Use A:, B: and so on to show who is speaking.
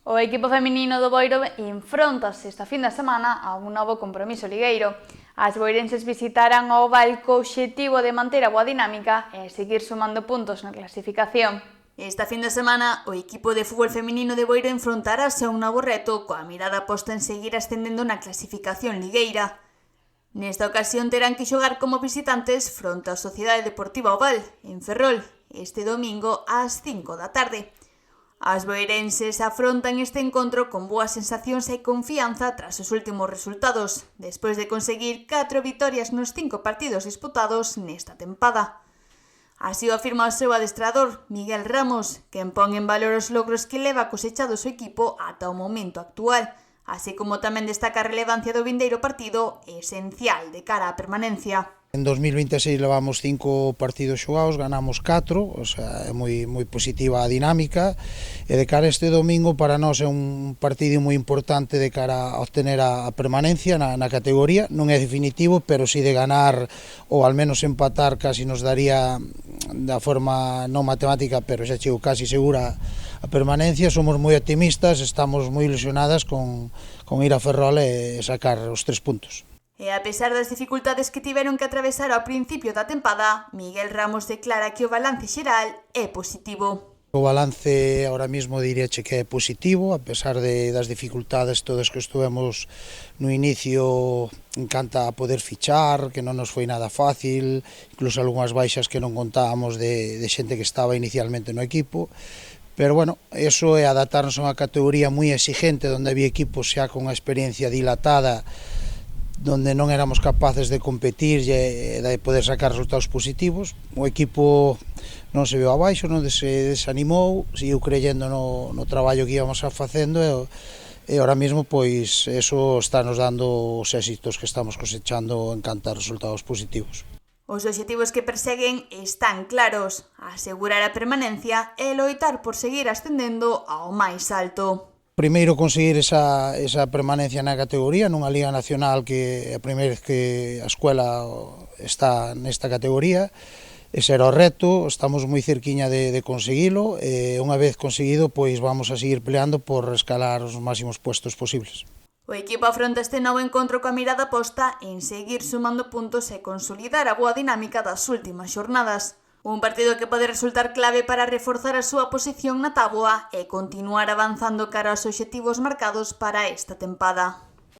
A: O equipo feminino do Boiro enfróntase esta fin de semana a un novo compromiso ligueiro. As boirenses visitarán o Oval co obxectivo de manter a boa dinámica e seguir sumando puntos na clasificación. Esta fin de semana, o equipo de fútbol feminino de Boiro enfrontarase a un novo reto coa mirada posta en seguir ascendendo na clasificación ligueira. Nesta ocasión terán que xogar como visitantes fronte á Sociedade Deportiva Oval, en Ferrol, este domingo ás 5 da tarde. As boirenses afrontan este encontro con boas sensacións e confianza tras os últimos resultados, despois de conseguir 4 vitorias nos 5 partidos disputados nesta tempada. Así o afirma o seu adestrador, Miguel Ramos, quen pon en valor os logros que leva cosechado o seu equipo ata o momento actual, así como tamén destaca a relevancia do vindeiro partido esencial de cara á permanencia.
B: En 2026 levamos 5 partidos xogados, ganamos 4, o sea, é moi positiva a dinámica, e de cara a este domingo para nós é un partido moi importante de cara a obtener a permanencia na categoría, non é definitivo, pero si de ganar ou al menos empatar casi nos daría da forma non matemática, pero xa chego casi segura a permanencia. Somos moi optimistas, estamos moi ilusionadas con ir a Ferrol e sacar os 3 puntos.
A: E a pesar das dificultades que tiveron que atravesar ao principio da tempada, Miguel Ramos declara que o balance xeral é positivo.
B: O balance ahora mismo diríache que é positivo, a pesar das dificultades todas que estuvemos no inicio. Encanta poder fichar, que non nos foi nada fácil, incluso algunhas baixas que non contábamos de xente que estaba inicialmente no equipo. Pero bueno, eso é adaptarnos a unha categoría moi exigente, onde había equipos xa con unha experiencia dilatada, donde non éramos capaces de competir e de poder sacar resultados positivos. O equipo non se veu abaixo, non se desanimou, seguiu creyendo no traballo que íbamos facendo e ahora mismo pois eso está nos dando os éxitos que estamos cosechando en canto a resultados positivos.
A: Os obxectivos que perseguen están claros: asegurar a permanencia e loitar por seguir ascendendo ao máis alto.
B: Primeiro conseguir esa permanencia na categoría, nunha Liga Nacional que é a primeira vez que a escuela está nesta categoría. Ese era o reto, estamos moi cerquiña de conseguilo e unha vez conseguido pois vamos a seguir peleando por escalar os máximos puestos posibles.
A: O equipo afronta este novo encontro coa mirada posta en seguir sumando puntos e consolidar a boa dinámica das últimas xornadas. Un partido que pode resultar clave para reforzar a súa posición na táboa e continuar avanzando cara aos obxectivos marcados para esta tempada.